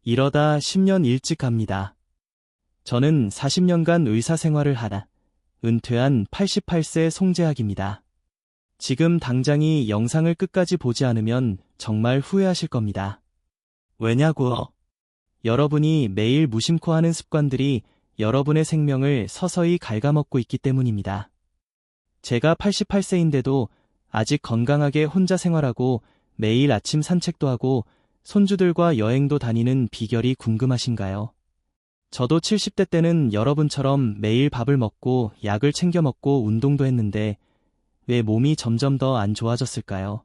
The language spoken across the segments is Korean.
이러다 10년 일찍 갑니다. 저는 40년간 의사 생활을 하다 은퇴한 88세 송재학입니다. 지금 당장이 영상을 끝까지 보지 않으면 정말 후회하실 겁니다. 왜냐고요? 여러분이 매일 무심코 하는 습관들이 여러분의 생명을 서서히 갉아먹고 있기 때문입니다. 제가 88세인데도 아직 건강하게 혼자 생활하고 매일 아침 산책도 하고 손주들과 여행도 다니는 비결이 궁금하신가요? 저도 70대 때는 여러분처럼 매일 밥을 먹고 약을 챙겨 먹고 운동도 했는데 왜 몸이 점점 더 안 좋아졌을까요?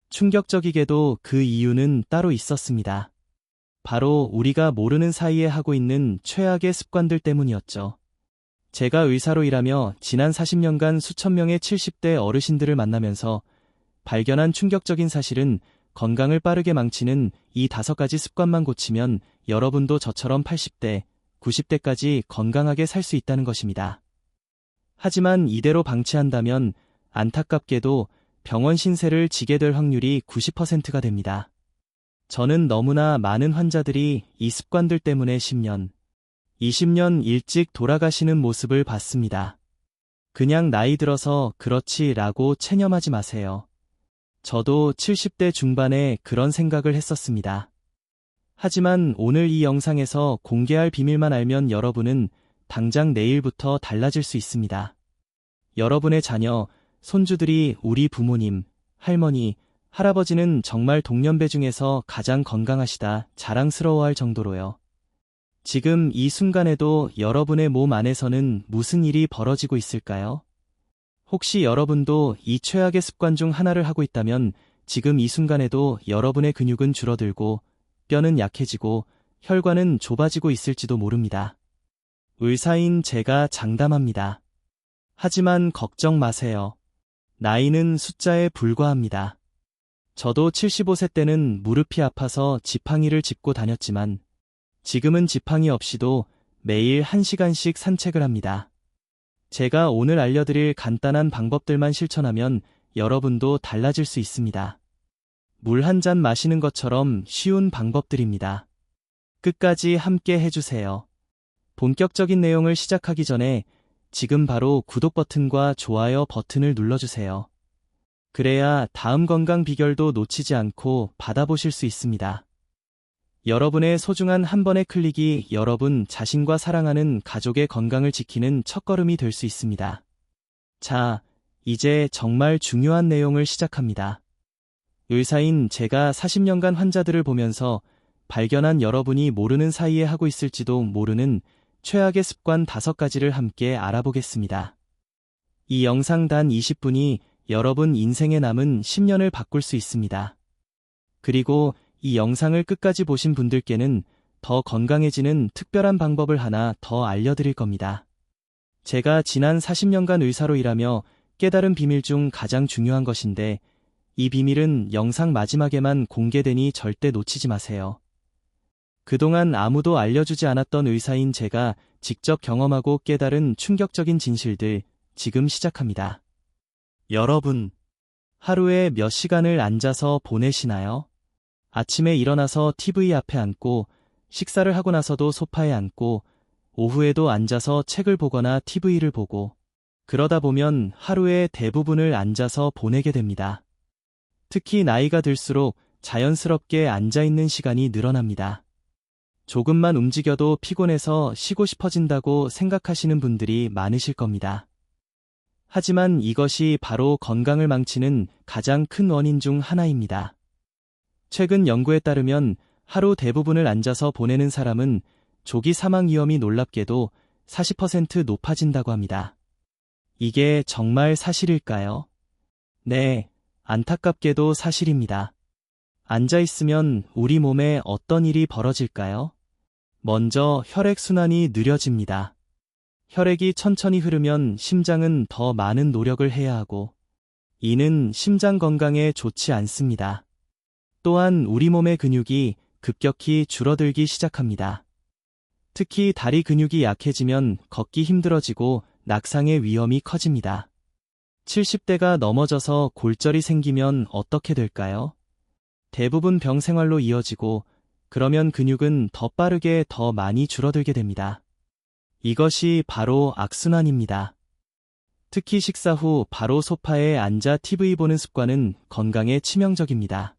충격적이게도 그 이유는 따로 있었습니다. 바로 우리가 모르는 사이에 하고 있는 최악의 습관들 때문이었죠. 제가 의사로 일하며 지난 40년간 수천 명의 70대 어르신들을 만나면서 발견한 충격적인 사실은 건강을 빠르게 망치는 이 5가지 습관만 고치면 여러분도 저처럼 80대, 90대까지 건강하게 살 수 있다는 것입니다. 하지만 이대로 방치한다면 안타깝게도 병원 신세를 지게 될 확률이 90%가 됩니다. 저는 너무나 많은 환자들이 이 습관들 때문에 10년, 20년 일찍 돌아가시는 모습을 봤습니다. 그냥 나이 들어서 그렇지라고 체념하지 마세요. 저도 70대 중반에 그런 생각을 했었습니다. 하지만 오늘 이 영상에서 공개할 비밀만 알면 여러분은 당장 내일부터 달라질 수 있습니다. 여러분의 자녀, 손주들이 우리 부모님, 할머니, 할아버지는 정말 동년배 중에서 가장 건강하시다 자랑스러워할 정도로요. 지금 이 순간에도 여러분의 몸 안에서는 무슨 일이 벌어지고 있을까요? 혹시 여러분도 이 최악의 습관 중 하나를 하고 있다면 지금 이 순간에도 여러분의 근육은 줄어들고 뼈는 약해지고 혈관은 좁아지고 있을지도 모릅니다. 의사인 제가 장담합니다. 하지만 걱정 마세요. 나이는 숫자에 불과합니다. 저도 75세 때는 무릎이 아파서 지팡이를 짚고 다녔지만 지금은 지팡이 없이도 매일 1시간씩 산책을 합니다. 제가 오늘 알려드릴 간단한 방법들만 실천하면 여러분도 달라질 수 있습니다. 물 한 잔 마시는 것처럼 쉬운 방법들입니다. 끝까지 함께 해주세요. 본격적인 내용을 시작하기 전에 지금 바로 구독 버튼과 좋아요 버튼을 눌러주세요. 그래야 다음 건강 비결도 놓치지 않고 받아보실 수 있습니다. 여러분의 소중한 한 번의 클릭이 여러분 자신과 사랑하는 가족의 건강을 지키는 첫걸음이 될 수 있습니다. 자, 이제 정말 중요한 내용을 시작합니다. 의사인 제가 40년간 환자들을 보면서 발견한 여러분이 모르는 사이에 하고 있을지도 모르는 최악의 습관 5가지를 함께 알아보겠습니다. 이 영상 단 20분이 여러분 인생에 남은 10년을 바꿀 수 있습니다. 그리고 이 영상을 끝까지 보신 분들께는 더 건강해지는 특별한 방법을 하나 더 알려드릴 겁니다. 제가 지난 40년간 의사로 일하며 깨달은 비밀 중 가장 중요한 것인데 이 비밀은 영상 마지막에만 공개되니 절대 놓치지 마세요. 그동안 아무도 알려주지 않았던 의사인 제가 직접 경험하고 깨달은 충격적인 진실들 지금 시작합니다. 여러분, 하루에 몇 시간을 앉아서 보내시나요? 아침에 일어나서 TV 앞에 앉고, 식사를 하고 나서도 소파에 앉고, 오후에도 앉아서 책을 보거나 TV를 보고, 그러다 보면 하루의 대부분을 앉아서 보내게 됩니다. 특히 나이가 들수록 자연스럽게 앉아있는 시간이 늘어납니다. 조금만 움직여도 피곤해서 쉬고 싶어진다고 생각하시는 분들이 많으실 겁니다. 하지만 이것이 바로 건강을 망치는 가장 큰 원인 중 하나입니다. 최근 연구에 따르면 하루 대부분을 앉아서 보내는 사람은 조기 사망 위험이 놀랍게도 40% 높아진다고 합니다. 이게 정말 사실일까요? 네, 안타깝게도 사실입니다. 앉아있으면 우리 몸에 어떤 일이 벌어질까요? 먼저 혈액순환이 느려집니다. 혈액이 천천히 흐르면 심장은 더 많은 노력을 해야 하고, 이는 심장 건강에 좋지 않습니다. 또한 우리 몸의 근육이 급격히 줄어들기 시작합니다. 특히 다리 근육이 약해지면 걷기 힘들어지고 낙상의 위험이 커집니다. 70대가 넘어져서 골절이 생기면 어떻게 될까요? 대부분 병생활로 이어지고 그러면 근육은 더 빠르게 더 많이 줄어들게 됩니다. 이것이 바로 악순환입니다. 특히 식사 후 바로 소파에 앉아 TV 보는 습관은 건강에 치명적입니다.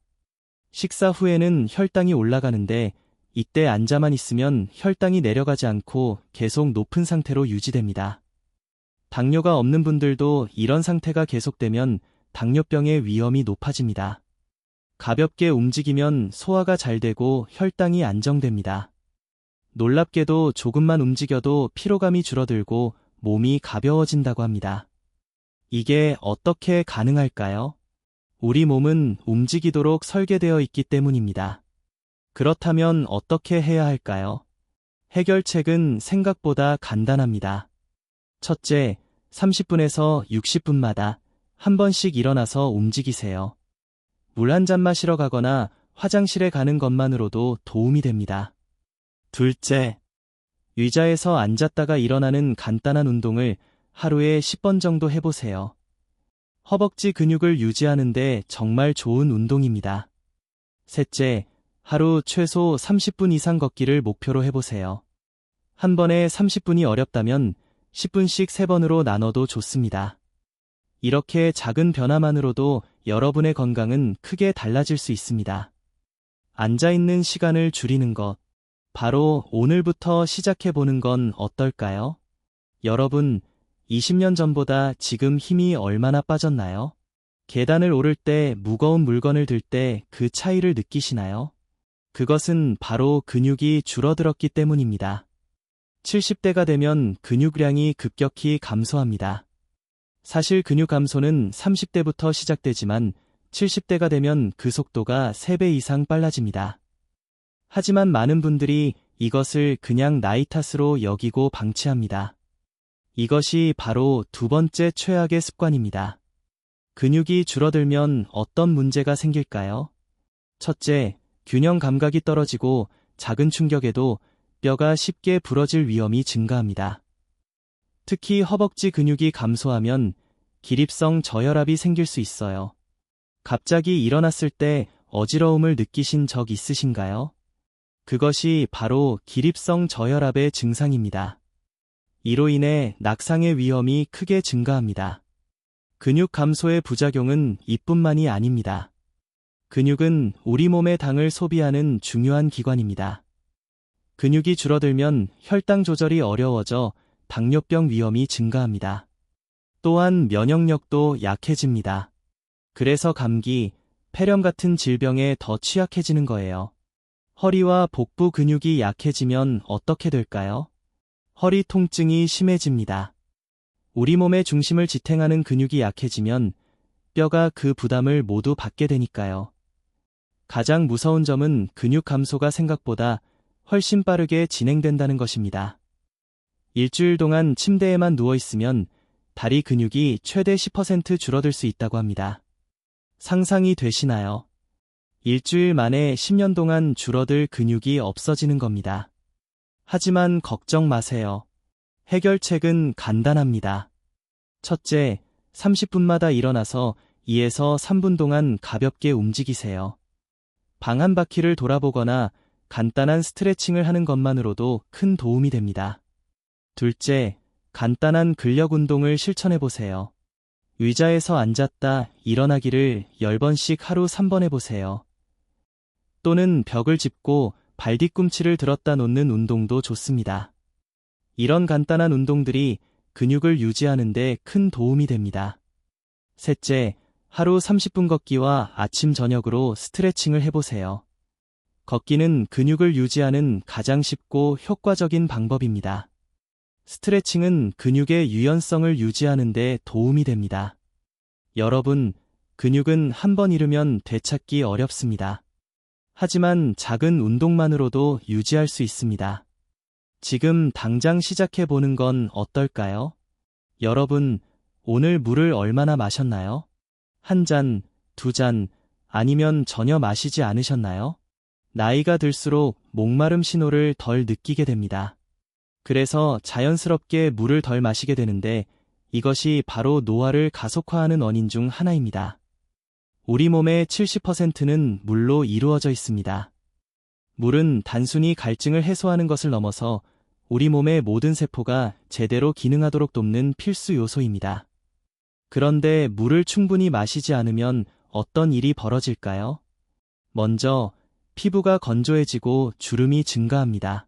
식사 후에는 혈당이 올라가는데 이때 앉아만 있으면 혈당이 내려가지 않고 계속 높은 상태로 유지됩니다. 당뇨가 없는 분들도 이런 상태가 계속되면 당뇨병의 위험이 높아집니다. 가볍게 움직이면 소화가 잘 되고 혈당이 안정됩니다. 놀랍게도 조금만 움직여도 피로감이 줄어들고 몸이 가벼워진다고 합니다. 이게 어떻게 가능할까요? 우리 몸은 움직이도록 설계되어 있기 때문입니다. 그렇다면 어떻게 해야 할까요? 해결책은 생각보다 간단합니다. 첫째, 30분에서 60분마다 한 번씩 일어나서 움직이세요. 물 한 잔 마시러 가거나 화장실에 가는 것만으로도 도움이 됩니다. 둘째, 의자에서 앉았다가 일어나는 간단한 운동을 하루에 10번 정도 해보세요. 허벅지 근육을 유지하는데 정말 좋은 운동입니다. 셋째, 하루 최소 30분 이상 걷기를 목표로 해보세요. 한 번에 30분이 어렵다면 10분씩 3번으로 나눠도 좋습니다. 이렇게 작은 변화만으로도 여러분의 건강은 크게 달라질 수 있습니다. 앉아있는 시간을 줄이는 것, 바로 오늘부터 시작해보는 건 어떨까요? 여러분, 20년 전보다 지금 힘이 얼마나 빠졌나요? 계단을 오를 때, 무거운 물건을 들 때 그 차이를 느끼시나요? 그것은 바로 근육이 줄어들었기 때문입니다. 70대가 되면 근육량이 급격히 감소합니다. 사실 근육 감소는 30대부터 시작되지만 70대가 되면 그 속도가 3배 이상 빨라집니다. 하지만 많은 분들이 이것을 그냥 나이 탓으로 여기고 방치합니다. 이것이 바로 두 번째 최악의 습관입니다. 근육이 줄어들면 어떤 문제가 생길까요? 첫째, 균형 감각이 떨어지고 작은 충격에도 뼈가 쉽게 부러질 위험이 증가합니다. 특히 허벅지 근육이 감소하면 기립성 저혈압이 생길 수 있어요. 갑자기 일어났을 때 어지러움을 느끼신 적 있으신가요? 그것이 바로 기립성 저혈압의 증상입니다. 이로 인해 낙상의 위험이 크게 증가합니다. 근육 감소의 부작용은 이뿐만이 아닙니다. 근육은 우리 몸의 당을 소비하는 중요한 기관입니다. 근육이 줄어들면 혈당 조절이 어려워져 당뇨병 위험이 증가합니다. 또한 면역력도 약해집니다. 그래서 감기, 폐렴 같은 질병에 더 취약해지는 거예요. 허리와 복부 근육이 약해지면 어떻게 될까요? 허리 통증이 심해집니다. 우리 몸의 중심을 지탱하는 근육이 약해지면 뼈가 그 부담을 모두 받게 되니까요. 가장 무서운 점은 근육 감소가 생각보다 훨씬 빠르게 진행된다는 것입니다. 일주일 동안 침대에만 누워있으면 다리 근육이 최대 10% 줄어들 수 있다고 합니다. 상상이 되시나요? 일주일 만에 10년 동안 줄어들 근육이 없어지는 겁니다. 하지만 걱정 마세요. 해결책은 간단합니다. 첫째, 30분마다 일어나서 2에서 3분 동안 가볍게 움직이세요. 방 한 바퀴를 돌아보거나 간단한 스트레칭을 하는 것만으로도 큰 도움이 됩니다. 둘째, 간단한 근력 운동을 실천해보세요. 의자에서 앉았다 일어나기를 10번씩 하루 3번 해보세요. 또는 벽을 짚고 발 뒤꿈치를 들었다 놓는 운동도 좋습니다. 이런 간단한 운동들이 근육을 유지하는 데 큰 도움이 됩니다. 셋째, 하루 30분 걷기와 아침 저녁으로 스트레칭을 해보세요. 걷기는 근육을 유지하는 가장 쉽고 효과적인 방법입니다. 스트레칭은 근육의 유연성을 유지하는 데 도움이 됩니다. 여러분, 근육은 한번 잃으면 되찾기 어렵습니다. 하지만 작은 운동만으로도 유지할 수 있습니다. 지금 당장 시작해보는 건 어떨까요? 여러분, 오늘 물을 얼마나 마셨나요? 1잔, 2잔, 아니면 전혀 마시지 않으셨나요? 나이가 들수록 목마름 신호를 덜 느끼게 됩니다. 그래서 자연스럽게 물을 덜 마시게 되는데 이것이 바로 노화를 가속화하는 원인 중 하나입니다. 우리 몸의 70%는 물로 이루어져 있습니다. 물은 단순히 갈증을 해소하는 것을 넘어서 우리 몸의 모든 세포가 제대로 기능하도록 돕는 필수 요소입니다. 그런데 물을 충분히 마시지 않으면 어떤 일이 벌어질까요? 먼저, 피부가 건조해지고 주름이 증가합니다.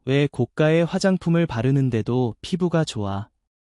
왜 고가의 화장품을 바르는데도 피부가 좋아?